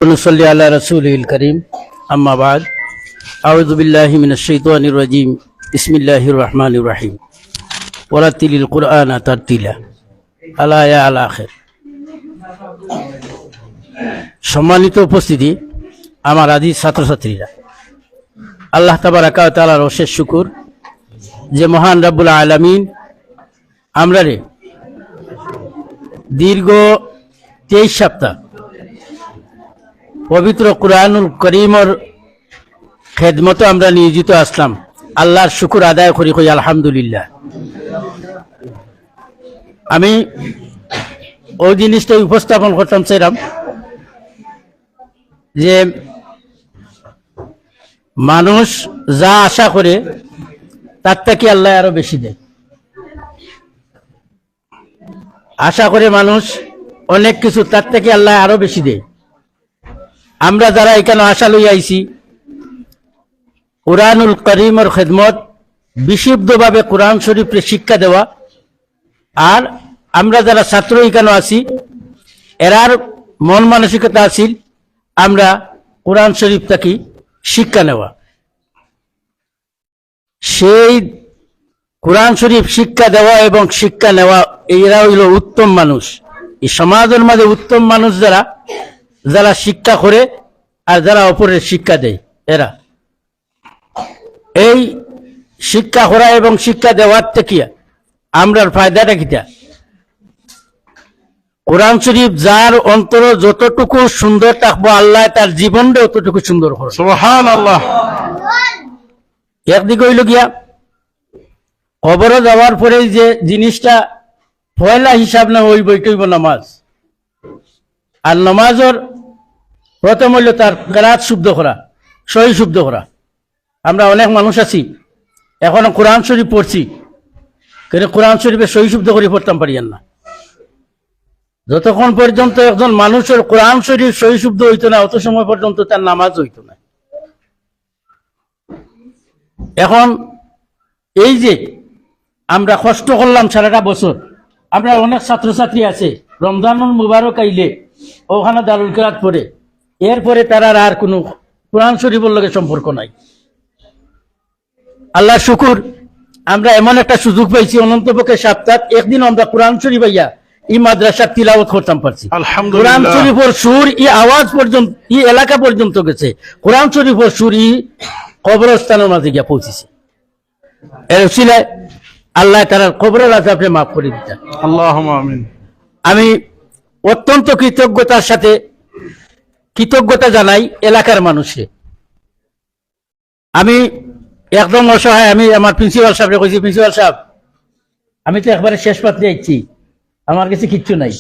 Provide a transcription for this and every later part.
ونصلي على رسوله الكريم أما بعد أعوذ بالله من الشيطان الرجيم بسم الله الرحمن الرحيم ورتل القرآن ترتيلا الآية الآخر সম্মানিত উপস্থিতি আমার আদি ছাত্রছাত্রীরা, আল্লাহ তাবারাকা ওয়া তাআলার অশেষ শুকর যে মহান রব্বুল আলামিন আমরারে দীর্ঘ 23 সপ্তাহ পবিত্র কুরআনুল করিমর খেদমতে আমরা নিয়োজিত আসলাম। আল্লাহর শুকর আদায় করি কই আলহামদুলিল্লাহ। আমি ওই জিনিসটা উপস্থাপন করতাম চাইলাম যে মানুষ যা আশা করে তার থেকে আল্লাহ আরো বেশি দেয়। আশা করে মানুষ অনেক কিছু, তার থেকে আল্লাহ আরো বেশি দেয়। আমরা যারা এখানে আশা লই আইছি কুরআনুল করিমের খেদমত, বিশুদ্ধভাবে কোরআন শরীফের শিক্ষা দেওয়া, আর আমরা যারা ছাত্র এখানে আছি এরার মন মানসিকতা আছিল আমরা কোরআন শরীফ থেকে শিক্ষা নেওয়া। সেই কোরআন শরীফ শিক্ষা দেওয়া এবং শিক্ষা নেওয়া এরা হইল উত্তম মানুষ। এই সমাজের মাঝে উত্তম মানুষ যারা যারা শিক্ষা করে আর যারা অপরের শিক্ষা দেয়, এরা এই শিক্ষা করা এবং শিক্ষা দেওয়ার থেকে আমরার ফায়দাটা কিটা? কোরআন শরীফ যার অন্তর যতটুকু সুন্দর থাকবো আল্লাহ তার জীবনটা অতটুকু সুন্দর করে। সুবহানাল্লাহ। একদিকে হইল গিয়া কবরে যাওয়ার পরে যে জিনিসটা পয়লা হিসাব না ওই বইটা হইব নামাজ। আর নামাজের প্রথম হইল তার কেরাত শুদ্ধ করা, সহি শুদ্ধ করা। আমরা অনেক মানুষ আছি এখনো কোরআন শরীফ পড়ছি, কিন্তু কোরআন শরীফে সহি শুদ্ধ করে পড়তাম পারিয়েন না। যতক্ষণ পর্যন্ত একজন মানুষের কোরআন শরীফ সহি শুদ্ধ হইতো না, অত সময় পর্যন্ত তার নামাজ হইতো না। এখন এই যে আমরা কষ্ট করলাম সারাটা বছর, আমরা অনেক ছাত্রছাত্রী আছে রমজানুল মুবারক আইলে ওখানে দারুল কিরাত পড়ে, এরপরে তারা আর কোনো কোরআন শরীফের লগে সম্পর্ক নাই। আল্লাহ শুকুর, আমরা এমন একটা সুযোগ পাইছি অনন্তপক্ষে সপ্তাহ একদিন আমরা কোরআন শরীফ আইয়া এই মাদ্রাসার তিলাওয়াত করতাম পারছি। কোরআন শরীফের সুর এই আওয়াজ পর্যন্ত এই এলাকা পর্যন্ত গেছে। কোরআন শরীফের সুর এই কবরস্থানের মাঝে গিয়া পৌঁছেছে। এর উসিলায় আল্লাহ তার কবরের আযাবকে মাফ করে দিতেন। আল্লাহুম্মা আমিন। আমি অত্যন্ত কৃতজ্ঞতার সাথে কৃতজ্ঞতা জানাই এলাকার মানুষকে। আমি একদম অসহায়, আমি আমার প্রিন্সিপাল সাহেবকে কইছি, প্রিন্সিপাল সাহেব আমি তো একবারে শেষ পাত্রে আইছি, আমার কাছে কিচ্ছু নাই।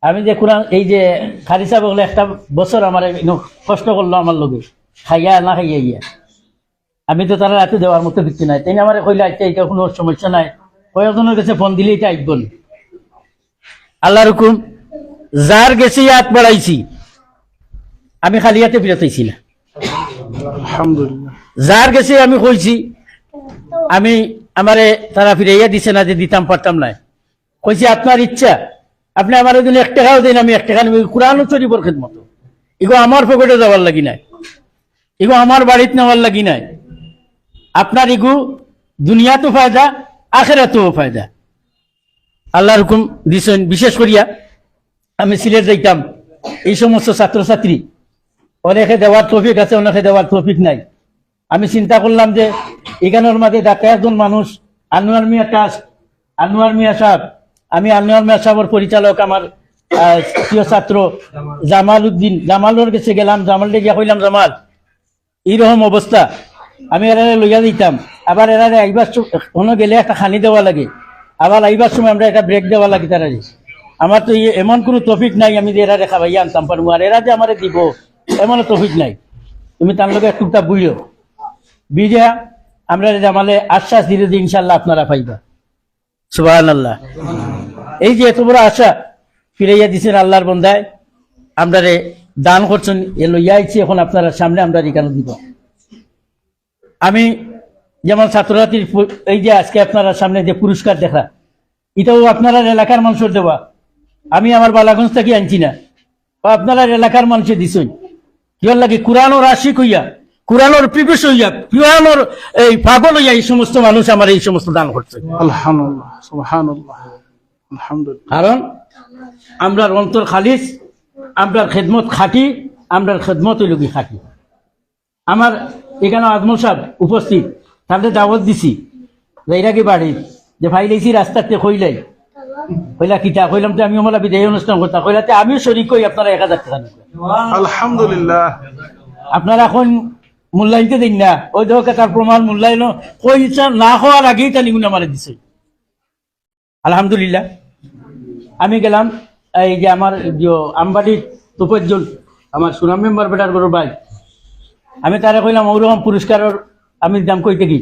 আমি যে কোরআন এই যে খারি সাহেব বলে একটা বছর আমার কষ্ট করলো আমার লগে, খাইয়া না খাইয়া ইয়া, আমি তো তারা রাতে দেওয়ার মতো কিছু নাই। তাই আমার কইলে আইতে এটা কোনো সমস্যা নাই, কয়েকজনের কাছে ফোন দিলেই এটা আইব না। আল্লাহর হুকুম, যার গেছে হাত বাড়াইছি, আমি খালি হাতে ফিরত আইছি না। আলহামদুলিল্লাহ। যার গেছে আমি কইছি, আমি আমারে তারা ফিরাইয়া দিছে না যে দিতাম পারতাম না, কইছি আপনার ইচ্ছা, আপনি আমার যদি 1 টাকাও দেন আমি 1 টাকা নেব। কোরআন শরীফের খেদমত এগো আমার পকেটে যাওয়ার লাগি নাই, এগো আমার বাড়িতে নেওয়ার লাগি নাই। আপনার এগু দুনিয়াতেও ফায়দা, আখিরাতেও ফায়দা। আল্লাহর হুকুম দিছেন। বিশেষ করিয়া আমি সিলেট যাইতাম, এই সমস্ত ছাত্রছাত্রী অনেকে দেওয়ার তৌফিক আছে, অনেকে দেওয়ার তৌফিক নাই। আমি চিন্তা করলাম যে এখানের মাঝে ঢাকা একজন মানুষ আনোয়ার মিয়া ট্রাস্ট, আনোয়ার মিয়া সাহেব, আমি আনোয়ার মিয়া সাহেবের পরিচালক, আমার প্রিয় ছাত্র জামাল উদ্দিন, জামালের কাছে গেলাম, জামালকে গিয়া কইলাম জামাল এইরকম অবস্থা, আমি এরা লইয়া দিতাম, আবার এরা আইবার কোনো গেলে একটা খানি দেওয়া লাগে, আবার আইবার সময় আমরা একটা ব্রেক দেওয়া লাগে। তারা আমার তো এমন কোনো তৌফিক নাই আমি যে এরা রেখা ভাইয়া আনতাম পারবো, আর এরা যে আমার দিব এমন তৌফিক নাই। তুমি তার লগে একটুটা বুঝো বিজয়া, আমরা জামালে আশ্বাস দিলে যে ইনশাল্লাহ আপনারা পাইবা। সুবহানাল্লাহ। এই যে এত বড় আশা ফিরাইয়া দিচ্ছেন আল্লাহর বন্দায়, আমরা দান করছেন, এ লইয়া আইছি, এখন আপনারা সামনে আমরা এখানে দিব। আমি যেমন ছাত্রছাত্রীর এই যে আজকে আপনারা সামনে যে পুরস্কার দেখা, এটাও আপনারা এলাকার মানুষের দেওয়া, আমি আমার বালাগঞ্জ থেকে আনছি না। আপনারা এলাকার মানুষে দিছেন কিয়ার লাগে কোরআনোর আশিক হইয়া কোরআনোর প্রিবেশ হইয়া কোরআনোর এই পাগল হইয়া এই সমস্ত মানুষ আমার এই সমস্ত দান করছে আলহামদুলিল্লাহ সুবহানাল্লাহ আলহামদুলিল্লাহ। কারণ আমরার অন্তর খালিস, আমরার খেদমত খাটি, আমরার খেদমত হইল কি খাটি। আমার এখানে আজমল সাহেব উপস্থিত, তাদের দাওয়াত দিছি যাইরা কি বাড়ি যে ভাই লেছি রাস্তাতে কইলাই কইলা কিতা কইলাম তো আমি আমার বিদায় অনুষ্ঠান করতাম কইলাতে আমিও শরীর কই আপনারা 1000 টাকা নিবেন। আলহামদুলিল্লাহ। আপনারা এখন মূল্যায়নতে দিন না, ওই দেখো তার প্রমাণ মূল্যায়ন কইছা না হওয়ার আগেই তা নিগুণ আমার দিছে। আলহামদুলিল্লাহ। আমি গেলাম এই যে আমার যে আমবাড়ির তোফাজ্জল আমার সুনাম মেম্বার বেটার গরুর ভাই, আমি তারা কইলাম ওরকম পুরস্কারের আমি দাম কইতে কি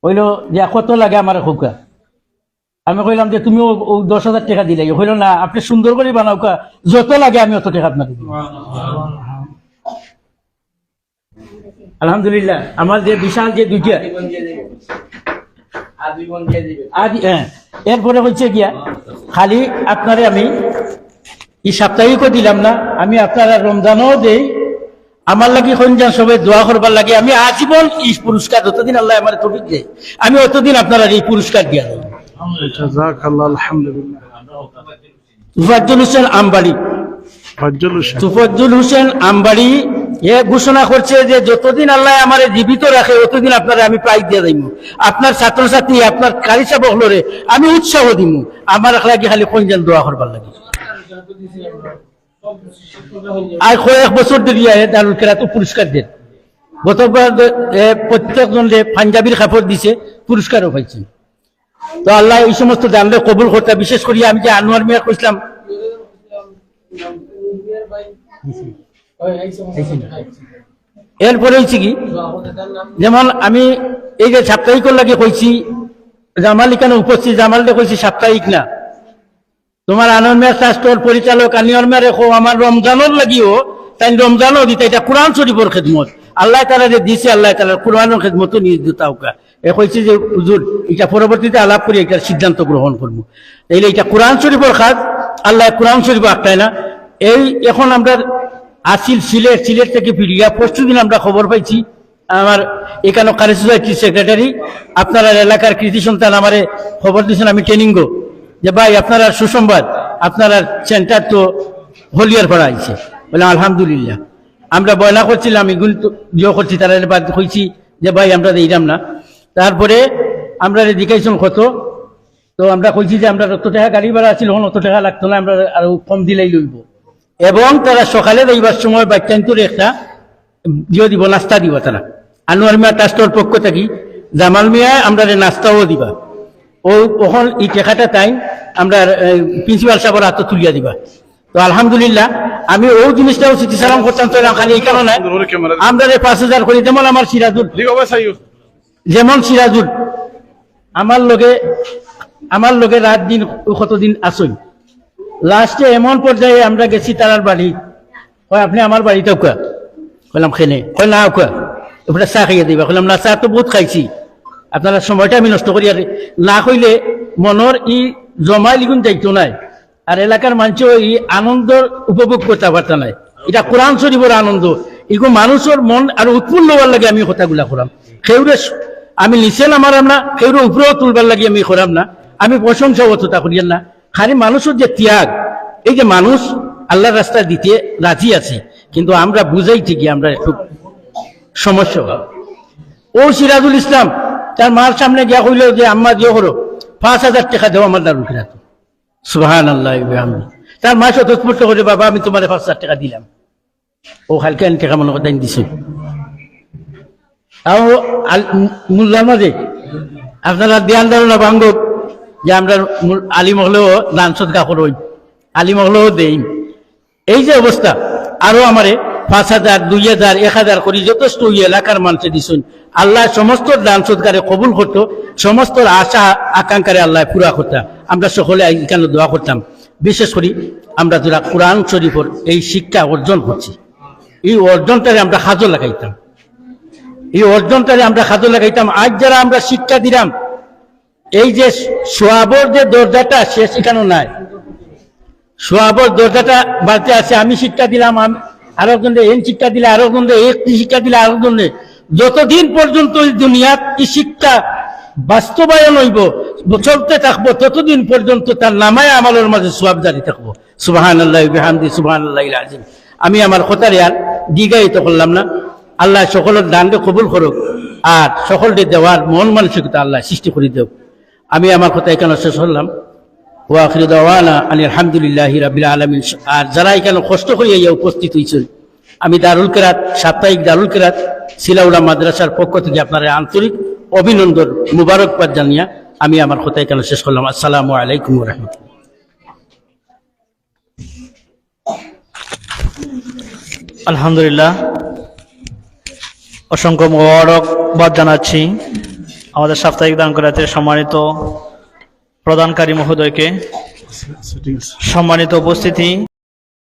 হইলো যে কত লাগে আমার খোকা। আমি কইলাম যে তুমি 10,000 টাকা দিলে, হইল না আপনি সুন্দর করে বানাও কা, যত লাগে আমি অত টাকা আপনাকে দিব। আলহামদুলিল্লাহ। আমার যে বিশাল যে দুইটা এরপরে হচ্ছে গিয়া খালি আপনারে আমি এই সাপ্তাহিকও দিলাম না, আমি আপনারা রমজানও দেই, আমার লাগি খঞ্জান সবাই দোয়া করবার লাগে। আমি আজীবন এই পুরস্কার যতদিন আল্লাহ আমার তৌফিক দেয় আমি অতদিন আপনারা এই পুরস্কার দিয়া দেব। জাযাকাল্লাহ। আলহামদুলিল্লাহ। তুফাজ্জল হোসেন আমবাড়ি, তুফাজ্জল হোসেন আমবাড়ি এ ঘোষণা করছে যে যতদিন আল্লাহ আমার জীবিত রাখে ততদিন আপনারা আমি প্রাইজ দিয়ে দিব। আপনার ছাত্রছাত্রী আপনার কারিসা বহলরে আমি উৎসাহ দিব, আমার লাগি খালি খঞ্জান দোয়া করবার লাগে। আর কয়েক বছর ধরে দারুল কেরাত পুরস্কার দেন, গতবার প্রত্যেকজন পাঞ্জাবির কাপড় দিছে, পুরস্কারও পাইছে। তো আল্লাহ এই সমস্ত দানলে কবুল করতে, বিশেষ করে আমি যে আনোয়ার মিয়া কইছিলাম এরপরে হয়েছে কি যেমন আমি এই যে সাপ্তাহিকর লাগে কইছি জামাল এখানে উপস্থিত, জামালটা কইছি সাপ্তাহিক না, তোমার আনোয়ার মিয়া ট্রাস্টর পরিচালক আনোয়ার মিয়া রেখো আমার রমজানের লাগিও তাই রমজানও দিতে, এটা কোরআন শরীফের খেদমত আল্লাহ তারা যে দিছে, আল্লাহ তালা কোরআনের খেদমতও নিয়ে দিতাওকা। এ কইছে যে হুজুর এটা পরবর্তীতে আলাপ করে এটার সিদ্ধান্ত গ্রহণ করবো, তাইলে এটা কোরআন শরীফের খাত, আল্লাহ কোরআন শরীফ আঁকটায় না। এই এখন আমরা আসিল সিলেট থেকে ফিরিয়া পরশুদিন আমরা খবর পাইছি, আমার এখানে কারি সোসাইটির সেক্রেটারি আপনার এলাকার কৃতি সন্তান আমারে খবর দিয়েছেন, আমি ট্রেনিংও যে ভাই আপনারা সুসংবাদ, আপনারা সেন্টার তো হলিয়ার পড়া আইছে। বললাম আলহামদুলিল্লাহ। আমরা বয়না করছিলাম এগুলো তো ইয়ে করছি, তারা বাদ হয়েছি যে ভাই আমরা দিলাম না। তারপরে আমরা দেখাইছেন কত, তো আমরা কইছি যে আমরা অত টাকা গাড়ি ভাড়া ছিল, অত টাকা লাগতো না, আমরা আরো কম দিলেই লইব। এবং তারা সকালে যাইবার সময় বাচ্চান্তর একটা ইয়ে দিব, নাস্তা দিব। তারা আনোয়ার মিয়া ট্রাস্টের পক্ষ থেকে জামাল মিয়া আমরা নাস্তাও দিবা। ও ওখান এই টাকাটা তাই আমরা প্রিন্সিপাল সাহেবের হাতে তুলিয়া দিবা। তো আলহামদুলিল্লাহ আমি ও জিনিসটাও স্মৃতিচারণ করতাম, তো খালি এই কারণে আমরা 5,000 করি। যেমন আমার সিরাজুল, যেমন সিরাজুল আমার লগে রাত দিন কতদিন আসই, লাস্টে এমন পর্যায়ে আমরা গেছি তারার বাড়ি, হয় আপনি আমার বাড়িতেও কা, বললাম খেলে, হয় না কা এবার চা খাইয়ে দিবা। বললাম না, চা তো বহুত খাইছি, আপনারা সময়টা আমি নষ্ট করি, আর না কইলে মনের ই জমাই লিগুন যাইতো নাই, আর এলাকার মানুষও এই আনন্দ উপভোগ করতে পারত নাই। এটা কোরআন শরীফের আনন্দ, এগুলো মানুষের মন আর উৎফুল্ল হওয়ার লাগে আমি কথাগুলা করাম। সেউরে আমি নিচে নামারাম না, সেউরে উপরেও তুলবার লাগে আমি করাম না, আমি প্রশংসা অতটা করিয়ান না। খালি মানুষের যে ত্যাগ, এই যে মানুষ আল্লাহর রাস্তা দিতে রাজি আছে, কিন্তু আমরা বুঝাই ঠিকই আমরা খুব সমস্যা। ও সিরাজুল ইসলাম তার মার সামনে গিয়া কইল যে আম্মা দিও করো 5,000 টাকা দেওয়া আমার দারুল কিনা। তো সুবহানাল্লাহ, তার মা স্বতঃস্ফূর্ত করে বাবা আমি তোমার 5,000 টাকা দিলাম। ও হালকা টাকা মনে কথা দিছে। তাও মূল্যার মাঝে আপনারা ধ্যান দেন না ভাঙ্গ যে আমরা আলিম হলেও দান সদকা করই, আলিম হলেও দেই। এই যে অবস্থা, আরো আমারে 5,000, 2,000, 1,000 করি যথেষ্ট এলাকার মানুষে দিছেন। আল্লাহ সমস্ত দান সদকারে কবুল করতো, সমস্ত আশা আকাঙ্ক্ষারে আল্লাহ পুরা করতা। আমরা সকলে এখানে দোয়া করতাম, বিশেষ করি আমরা যারা কোরআন শরীফের এই শিক্ষা অর্জন করছি, এই অর্জনটারে আমরা কাজে লাগাইতাম, এই অর্জনটারে আমরা কাজে লাগাইতাম। আজ যারা আমরা শিক্ষা দিলাম, এই যে সোয়াবর যে দরজাটা সে শিখানো নাই, সোয়াবর দরজাটা বাড়তে আছে, আমি শিক্ষা দিলাম, আরো একজন এন শিক্ষা দিলে, আরো একজন শিক্ষা দিলে, আরো একজন, যতদিন পর্যন্ত এই দুনিয়াত এই শিক্ষা বাস্তবায়ন হইব, চলতে থাকবো, ততদিন পর্যন্ত তার নামায় আমলের মাঝে সোয়াব জারি থাকবো। সুবহানাল্লাহি ওয়া বিহামদি, সুবহানাল্লাহিল আযীম। আমি আমার কথার আর দ্বিগায়িত করলাম না। আল্লাহ সকলের দানকে কবুল করুক, আর সকলকে দেওয়ার মন মানসিকতা আল্লাহ সৃষ্টি করে দেব। আমি আমার কথা এখানে শেষ করলাম। ওয়া আখিরু দাওয়ানা আনিল হামদুলিল্লাহি রাব্বিল আলামিন। আর যারা এখানে কষ্ট করে উপস্থিত হয়েছেন, আমি দারুল কেরাত, সাপ্তাহিক দারুল কেরাত সিলাউলা মাদ্রাসার পক্ষ থেকে আপনার আন্তরিক অভিনন্দন, মুবারকবাদ জানিয়া আমি আমার কথা এখানে শেষ করলাম। আসসালামু আলাইকুম ওয়া রাহমাতুল্লাহ। আলহামদুলিল্লাহ, অসংখ্য মোবারকবাদ জানাচ্ছি আমাদের সাপ্তাহিক দান করাতে সম্মানিত প্রদানকারী মহোদয়কে। ঠিক আছে। সম্মানিত উপস্থিতি,